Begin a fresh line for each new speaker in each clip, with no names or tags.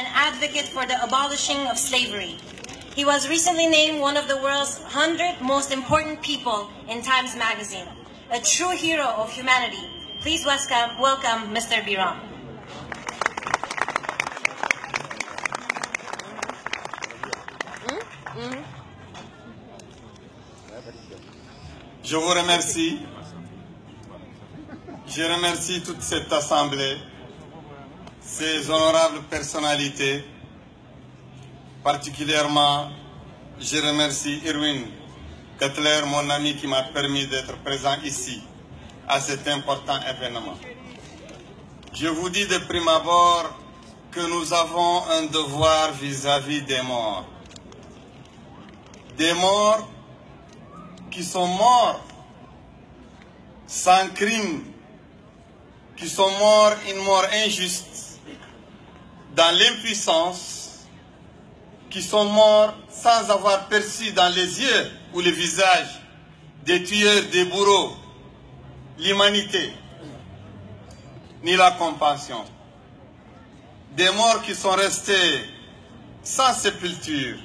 an advocate for the abolishing of slavery. He was recently named one of the world's 100 most important people in Times Magazine, a true hero of humanity. Please welcome Mr. Biram.
Je vous remercie. Je remercie toute cette assemblée, ces honorables personnalités. Particulièrement, je remercie Irwin Cutler, mon ami, qui m'a permis d'être présent ici à cet important événement. Je vous dis de prime abord que nous avons un devoir vis-à-vis des morts. Des morts qui sont morts sans crime, qui sont morts une mort injuste, dans l'impuissance, qui sont morts sans avoir perçu dans les yeux ou les visages des tueurs, des bourreaux, l'humanité, ni la compassion. Des morts qui sont restés sans sépulture.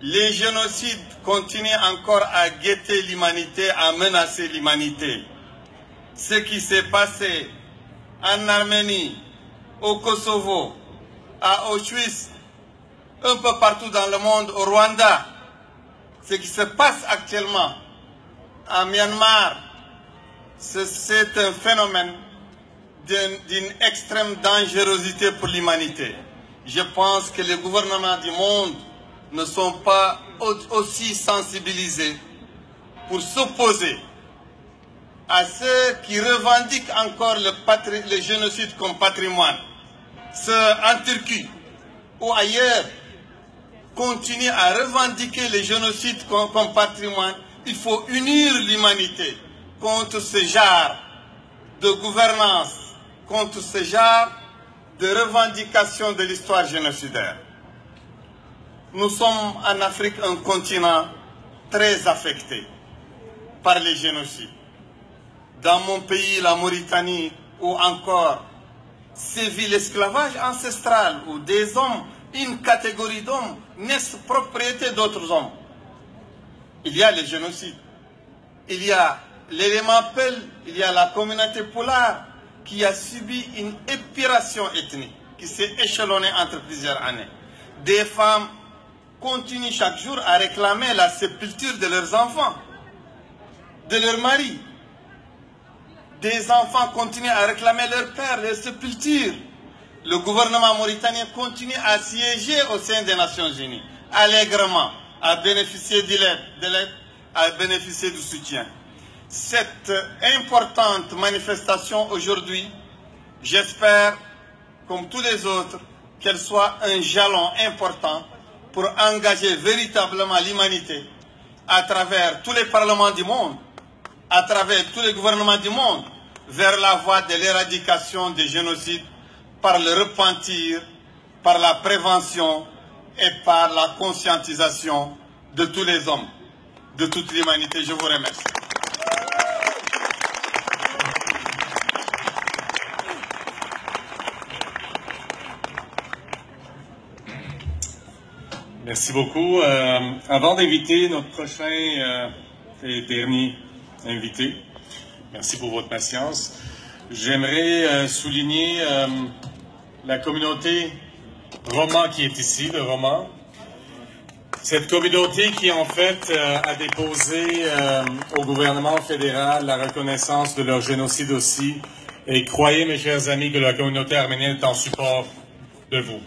Les génocides continuent encore à guetter l'humanité, à menacer l'humanité. Ce qui s'est passé en Arménie, au Kosovo, à Auschwitz, un peu partout dans le monde, au Rwanda, ce qui se passe actuellement en Myanmar, c'est un phénomène d'une extrême dangerosité pour l'humanité. Je pense que les gouvernements du monde ne sont pas aussi sensibilisés pour s'opposer à ceux qui revendiquent encore le génocide comme patrimoine. Ceux en Turquie ou ailleurs continuent à revendiquer le génocide comme patrimoine. Il faut unir l'humanité contre ce genre de gouvernance, contre ce genre de revendication de l'histoire génocidaire. Nous sommes en Afrique un continent très affecté par les génocides. Dans mon pays, la Mauritanie, où encore sévit l'esclavage ancestral, où des hommes, une catégorie d'hommes, naissent propriété d'autres hommes. Il y a les génocides. Il y a l'élément Peul, il y a la communauté Poulard qui a subi une épuration ethnique qui s'est échelonnée entre plusieurs années. Des femmes continuent chaque jour à réclamer la sépulture de leurs enfants, de leurs maris. Des enfants continuent à réclamer leur père, leur sépulture. Le gouvernement mauritanien continue à siéger au sein des Nations Unies, allègrement, à bénéficier de l'aide, à bénéficier du soutien. Cette importante manifestation aujourd'hui, j'espère, comme tous les autres, qu'elle soit un jalon important pour engager véritablement l'humanité à travers tous les parlements du monde, à travers tous les gouvernements du monde, vers la voie de l'éradication des génocides par le repentir, par la prévention et par la conscientisation de tous les hommes, de toute l'humanité. Je vous remercie.
Merci beaucoup. Avant d'inviter notre prochain et dernier invité, merci pour votre patience, j'aimerais souligner la communauté Roma qui est ici, le Roma. Cette communauté qui en fait a déposé au gouvernement fédéral la reconnaissance de leur génocide aussi. Et croyez mes chers amis que la communauté arménienne est en support de vous.